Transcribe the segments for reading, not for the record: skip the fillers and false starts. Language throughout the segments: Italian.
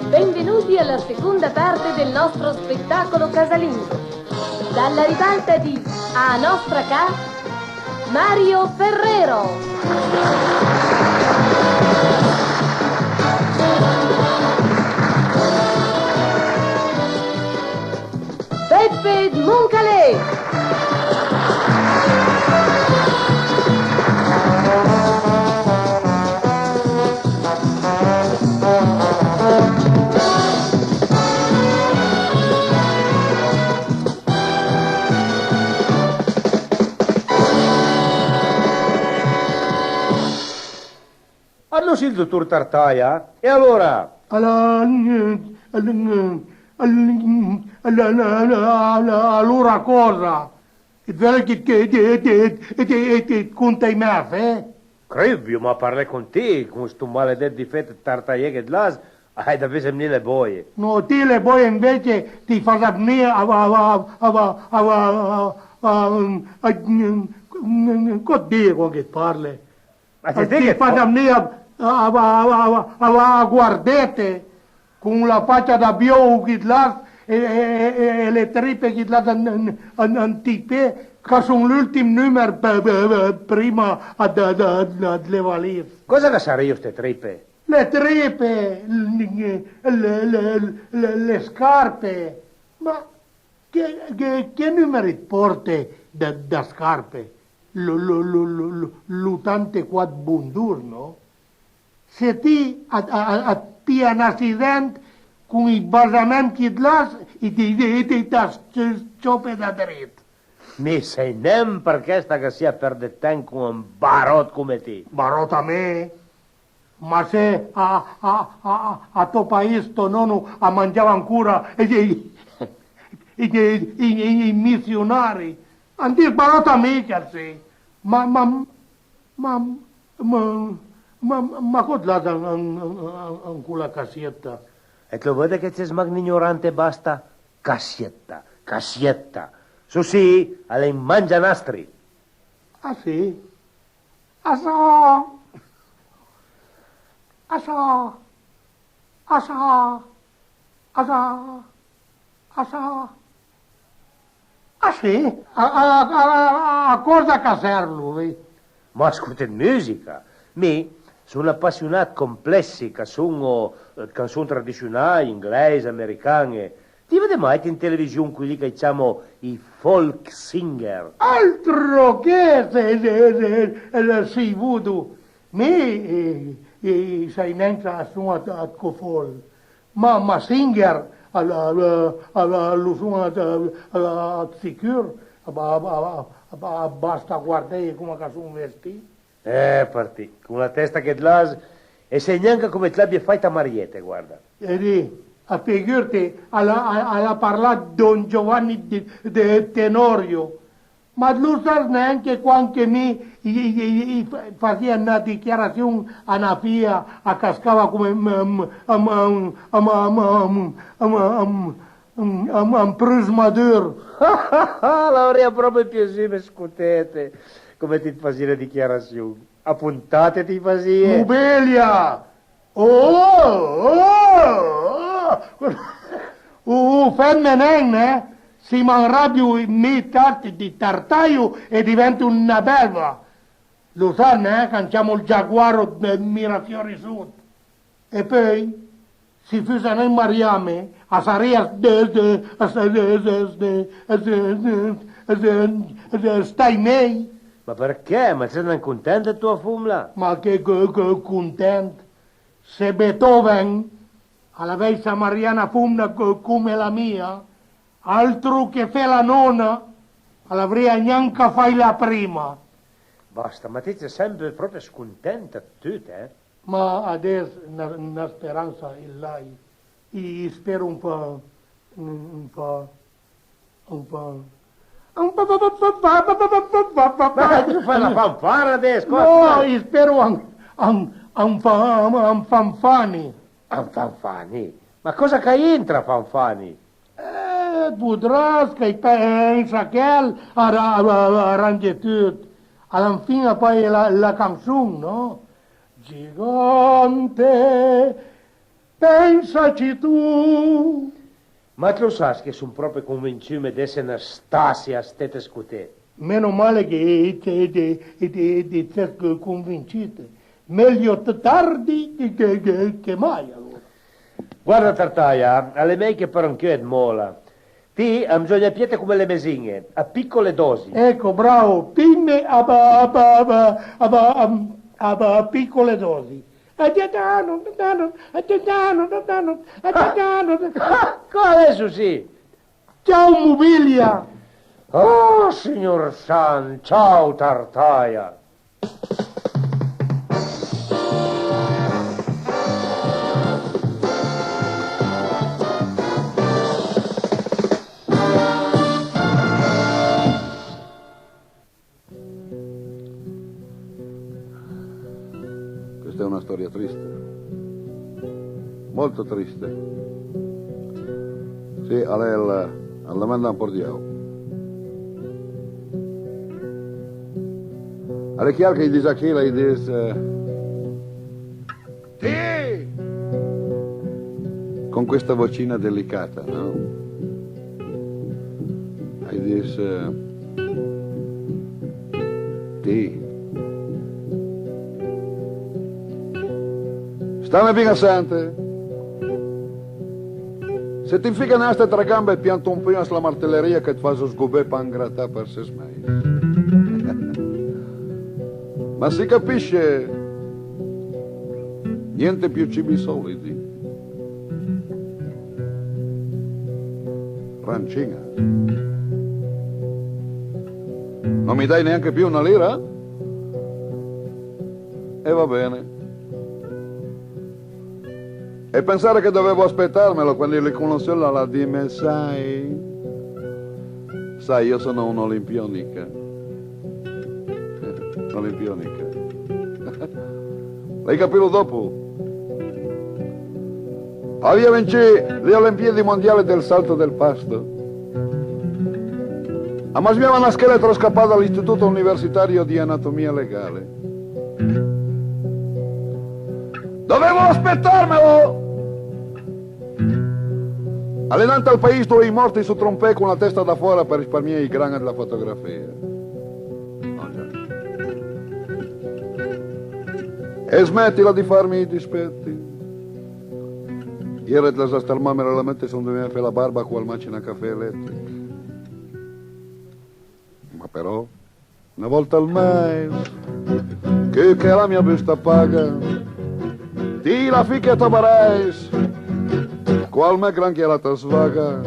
Benvenuti alla seconda parte del nostro spettacolo casalingo. Dalla ribalta di A Nostra Ca, Mario Ferrero. Peppe Moncalé. Hanno il dottor Tartaia? E allora? Allora cosa? Vero che conta i me, Crebbio, ma parli con te, con sto maledetto difetto Tartaia che l'has, hai da vedere le boie. No, te le boie invece ti fa venire cosa dico che parli? Ma te Ti che fa venire a guardate con la faccia da bio che l'ha e le tripe che l'ha antipe che sono l'ultimo numero prima di valere. Cosa che sarei io ste tripe? Le tripe, le scarpe, ma che numeri porte da scarpe? L'84 bundur, no? Se ti ti un accidente con i basamenti di las e ti scioppe da dritto. Mi sei nem perché sta che sia per de tempo con un barot come te. Barot a me? Ma se a tuo paese tuo nonno a mangiava ancora i missionari, non ti barot a me che sei. Ma cosa l'ha in quella cassetta? E lo vede che c'è smagno ignorante basta? Cassietta, cassietta. Su sì, alle mangianastri. Ah sì? Ah so? Ah so? Ah so? Ah so? Ah so? Ah sì? A cosa che serve lui? Ma ascolta musica. Mi sono appassionato complessi che sono canzoni tradizionali, inglesi, americane. Ti vede mai in televisione quelli che diciamo i folk singer? Altro che si vudu. Mi sei neanche a suonare a cofol. Ma singer lo suona sicuro. Basta guardare come sono vestiti. Parti, con la testa che l'has e sei neanche come te l'abbia fatta Mariette, guarda. Eri, a figurti, alla parlato Don Giovanni de Tenorio, ma non sa neanche quando mi faceva una dichiarazione a una figlia, a cascava come un prismadur. L'aurea proprio piacere, scutete, come ti faceva dichiarazione. Appuntate ti faceva. Mobelia! Femmine, si manrabbia mi tarti di tartaio e diventa una belva. Lo sanno, cantiamo il giaguaro del Mirafiori Sud. E poi si fusano in Mariame, a Saria stai mei. Ma perché? Ma sei contenta tua fumla? Ma che contento. Se Beethoven avesse Mariana fumna come la mia, altro che fa la nonna, l'avrei neanche fai la prima. Basta, ma ti sei sempre proprio scontenta tu, eh? Ma adesso una speranza in lei. E spero un po'. Ma tu fai la fanfara adesso? No, spero un fanfani. Fanfani? Ma cosa che entra fanfani? Potrà che pensa che arrangia tutto. Alla fine poi la canzone, no? Gigante Pensaci tu. Ma tu lo sai che sono proprio convinto di essere una stasia a stette scute. Meno male che siete convincite. Meglio tardi che mai, allora. Guarda Tartaia, alle me che per anch'io è mola. Ti bisogna piete come le mesine, a piccole dosi. Ecco, bravo, pinne a piccole dosi. Adesso sì. Ciao Mobilia. Oh, signor San, ciao Tartaia. Questa è una storia triste, molto triste. Sì, alla manda un portiao. Alle chiaro che dice che lei dice sì! Con questa vocina delicata, no? Lei dice sì. Stammi bien assente. Se ti infica nesta tra gambe e pianto un po' sulla martelleria che ti fa sgubare pangrata per se smai. Ma si capisce, niente più cibi solidi. Rancina. Non mi dai neanche più una lira? E va bene. E pensare che dovevo aspettarmelo quando li conoscevo alla dime, sai, io sono un'olimpionica. Olimpionica. L'hai capito dopo? Aveva vinto le Olimpiadi mondiali del salto del pasto. Ma mi aveva una scheletro scappato all'Istituto Universitario di Anatomia Legale. Dovevo aspettarmelo! Allenante al paese dove i morti su trompè con la testa da fuori per risparmiare i grani della fotografia. Oh, già. E smettila di farmi i dispetti. Ieri la stalmamera la mette se non doveva fare la barba con la macchina caffè elettrica. Ma però, una volta al mese, che la mia busta paga, ti la ficca tabarais, qual me gran chiarata svaga,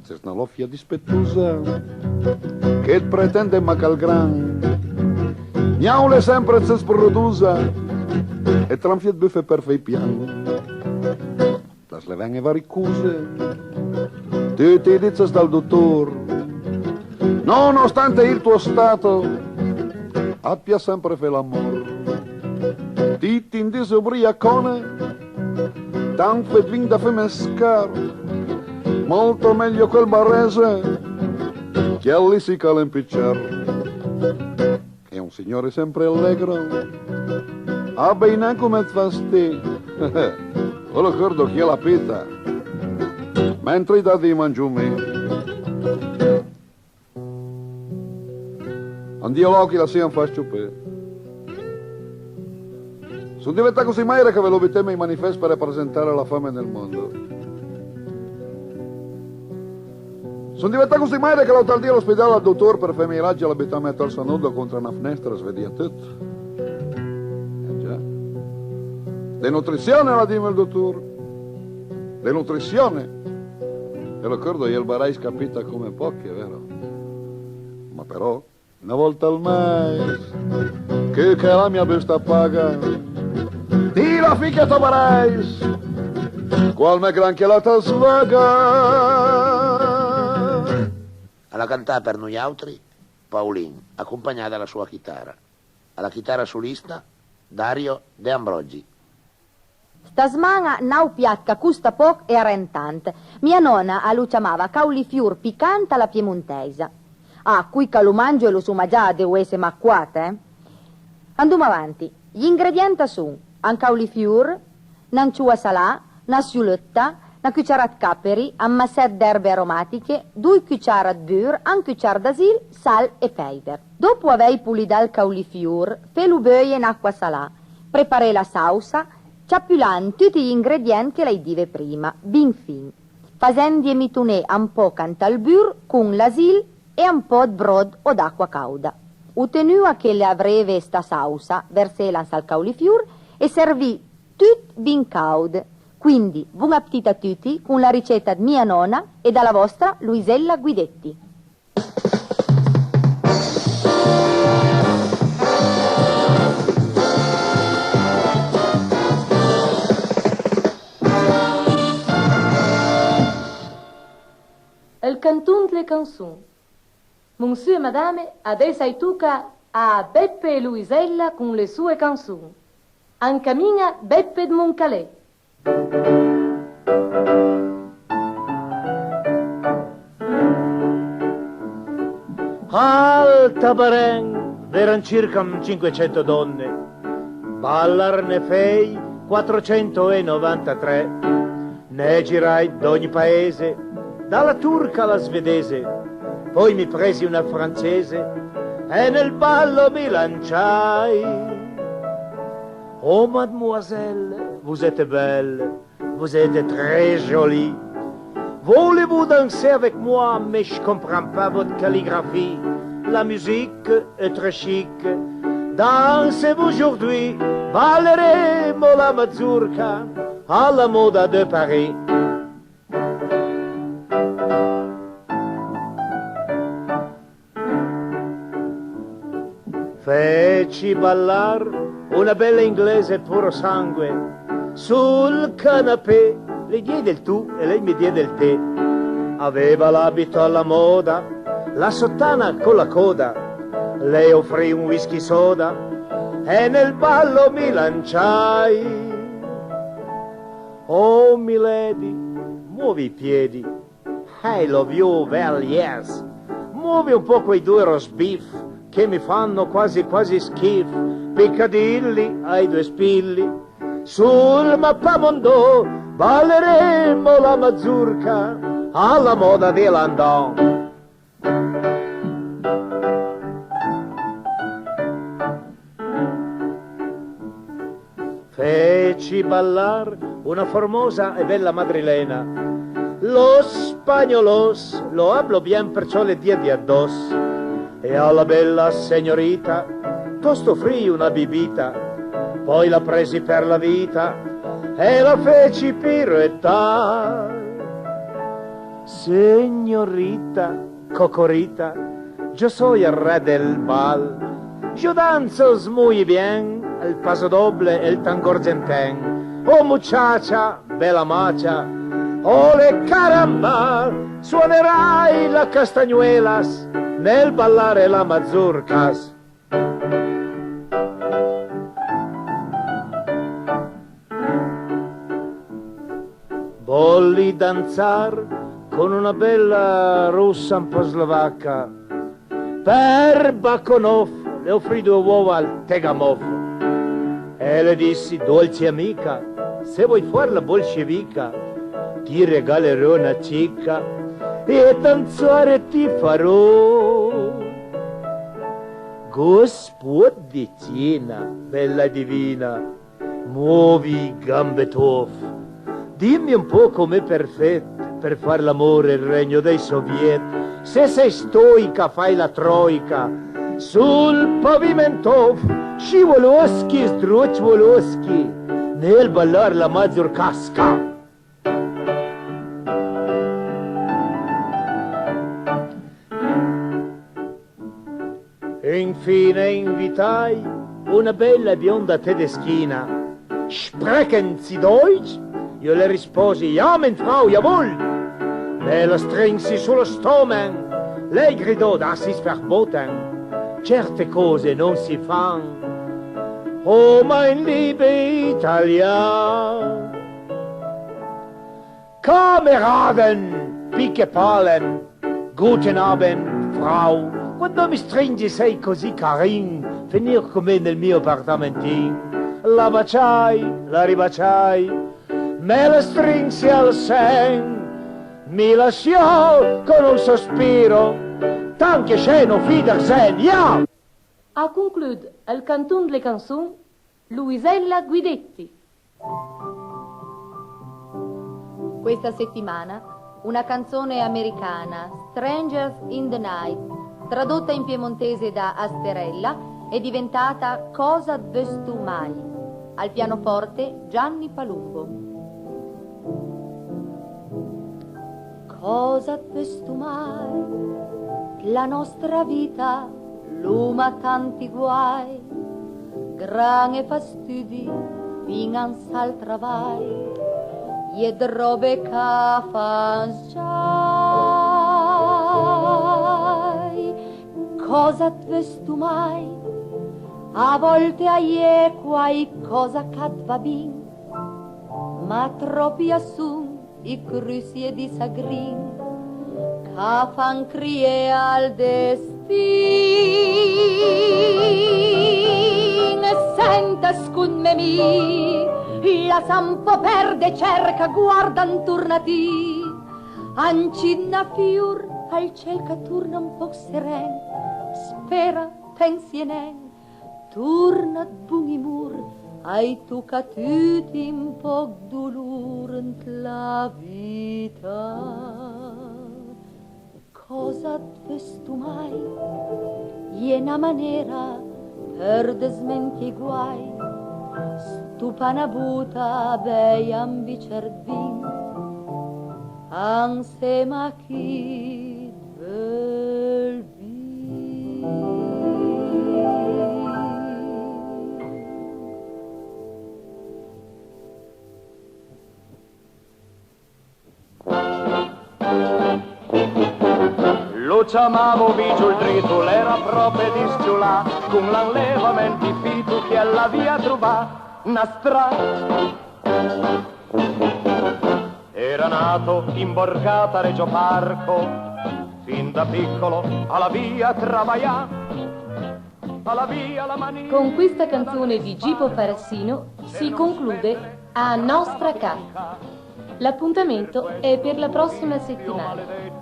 se una loffia dispettosa, che pretende macal gran, gnaule sempre se sprodusa, e tranfiet buffe per fei pian. Das le venge varicuse, tutti i dices dal dottor, nonostante il tuo stato, abbia sempre fe l'amor. Ti in disobriacone, tan fet vin da fe mescar, molto meglio quel barrese, che lì si cala impicciar. È un signore sempre allegro, abbia come fasti, lo ricordo che la pita, mentre i dadi mangiumi. Andio l'occhi la sian fa sciupere. Sono diventato così maire che ve lo vedete i manifesti per rappresentare la fame nel mondo. Sono diventato così maire che l'altro dia all'ospedale al dottore per farmi i raggi all'abitare a torso nudo contro una finestra, svedia tutto. Già. Denutrizione la dime il dottore. Denutrizione. E ricordo io il barai scapita come pochi, è vero? Ma però, una volta al mese, che la mia busta paga, ti la ficca tabarais, qual me gran chialata svaga. Alla cantare per noi altri, Paolin, accompagnata dalla sua chitarra. Alla chitarra solista, Dario De Ambrogi. Stasmana nau piacca custa poc e arrentante. Mia nonna a lo chiamava caulifiur piccante alla piemontesa. Ah, qui che lo mangio e lo suma già devo essere macquate, eh? Andiamo avanti. Gli ingredienti sono un caulifiur, un'anciua salà, una sciuletta, una cucciarata capperi, un masset d'erbe aromatiche, 2 cucciarate beurre, un cucciar d'asil, sal e peper. Dopo aver pulito il caulifiur, felu böie in acqua salà, preparare la sausa, ciappulando tutti gli ingredienti che l'hai dive prima, bin fin, facendo emitunare un po' canta il beurre con l'asil e un po' di brodo o d'acqua cauda. Utenu a che le avreve sta sausa, versela al caulifiur e servì tut bin caud. Quindi, buon appetito a tutti con la ricetta di mia nonna e dalla vostra Luisella Guidetti. Il canton delle canzoni. Monsieur e madame, adesso hai tocca a Beppe e Luisella con le sue canzoni. Anche mia Beppe de Moncalè. Al Tabareng v'eran circa 500 donne, ballarne fei 493, ne girai d'ogni paese, dalla turca alla svedese, poi mi presi una francese e nel ballo mi lanciai. Oh mademoiselle, vous êtes belle, vous êtes très jolie. Voulez-vous danser avec moi, mais je comprends pas votre calligraphie. La musique est très chic. Dansez aujourd'hui, balleremo la mazurka alla moda de Paris. Feci ballar una bella inglese puro sangue sul canapè. Le diede il tu e lei mi diede il te. Aveva l'abito alla moda, la sottana con la coda. Lei offrì un whisky soda e nel ballo mi lanciai. Oh milady, muovi i piedi. I love you well, yes. Muovi un po' quei 2 roast beef che mi fanno quasi schifo. Piccadilly ai 2 spilli. Sul mappamondo balleremo la mazurka alla moda di Landon. Feci ballar una formosa e bella madrilena. Los spagnolos lo hablo bien, perciò le dia di addos. E alla bella signorita tosto offrì una bibita. Poi la presi per la vita e la feci piruettar. Signorita, cocorita, yo soy el re del bal. Yo danzo muy bien el paso doble, el tango argentén. Oh muchacha, bella macha, ole caramba, suonerai la castagnuelas nel ballare la mazurkas. Volli danzar con una bella russa un po' slovacca. Per Bakonov le offrì 2 uova al Tegamov. E le dissi, dolce amica, se vuoi fare la bolscevica, ti regalerò una cicca e danzare ti farò. Gospoditina, bella divina, muovi i gambe toff. Dimmi un po' com'è perfetta per far l'amore il regno dei soviet. Se sei stoica fai la troica sul pavimento, scivoloschi, sdrucvoloschi nel ballar la mazurkasca. E infine invitai una bella bionda tedeschina. Sprechen Sie Deutsch? Io le risposi, ja, mein Frau, jawohl. Me la strinsi sullo stomaco. Lei gridò, das ist verboten. Certe cose non si fan. Oh, mein liebe Italian. Kameraden, Pickepalen, guten Abend, Frau. Quando mi stringi sei così carin, venir con me nel mio appartamentino. la baciai, la ribaciai, me la strinsi al sen, mi lasciò con un sospiro, tanche sceno Wiedersehen, ja! A conclude il canton delle canzoni Luisella Guidetti. Questa settimana una canzone americana, Strangers in the Night, tradotta in piemontese da Asterella, è diventata Cosa vestu mai? Al pianoforte Gianni Palumbo. Cosa vestu mai? La nostra vita luma tanti guai, gran e fastidi fin ansal travai, je drobe ca fan giai. Cosa vestu mai? A volte aie quai cosa cad va bin, ma troppi assun i crusi e di sagrin, ca fan crie al destin. Senta scunme mi, la sampo perde cerca guardan turnati, ancinna fiur al ciel che turna un po' seren, spera pensienen, turna bungi mur, ai tu catuti un po' dolurent la vita. Cosa vestu mai? Iena manera per desmenti e guai, stupana buta bei ambicerdin, anse ma chi bel Lo chiamavo Vigio il dritto, l'era proprio disciulà, con l'allevamento fitu che alla via trova, nastra. Era nato in borgata a Reggio Parco, fin da piccolo alla via travaglià, alla via la mania. Con questa canzone di Gipo Farassino si conclude A Nostra Ca. L'appuntamento è per la prossima settimana.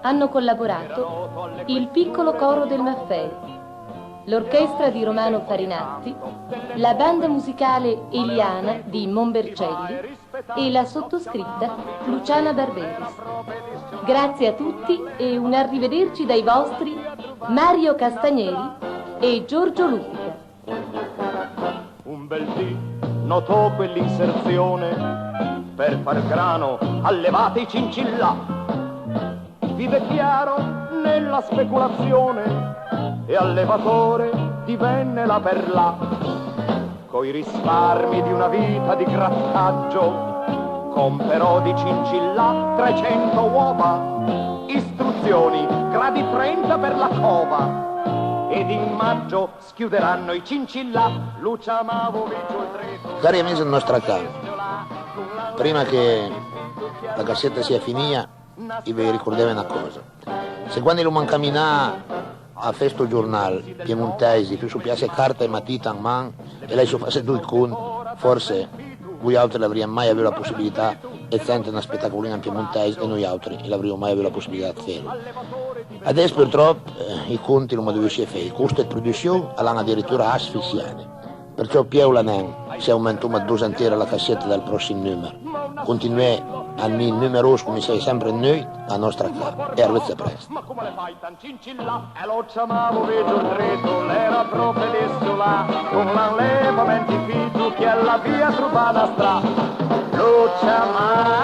Hanno collaborato il piccolo coro del Maffei, l'orchestra di Romano Farinatti, la banda musicale Eliana di Monbercelli e la sottoscritta Luciana Barberis. Grazie a tutti e un arrivederci dai vostri Mario Castagneri e Giorgio Lupica. Un bel dì notò quell'inserzione, per far grano allevate i cincillà. Vive chiaro nella speculazione e allevatore divenne la perla. Coi risparmi di una vita di grattaggio comperò di cincillà 300 uova, istruzioni gradi 30 per la cova, ed in maggio schiuderanno i cincillà. Lo chiamavo Vigio il dritto. Cari amici del nostro campo, prima che la cassetta sia finita, io vi ricordavo una cosa. Se quando lo mancamina a festo giornale piemontesi, più su piace carta e matita in mano, e lei si fosse due con, forse voi altri l'avremmo mai avuto la possibilità e sente una spettacolina in piemontese e noi altri l'avremmo mai avuto la possibilità di farlo. Adesso purtroppo i conti non mi devono fare, i costi di produzione hanno addirittura asfissiati. Perciò Piero Lanen si aumenta a 2 intere la cassetta del prossimo numero. Continuate a mio numeroso come sei sempre noi, la nostra casa. E a rivederci presto. Ma come le fai tan cincilla? E lo chiamavo Vigio il dritto, l'era proprio disciulà, con l'allevamento fitu che alla via trova la strada. Lo chiamavo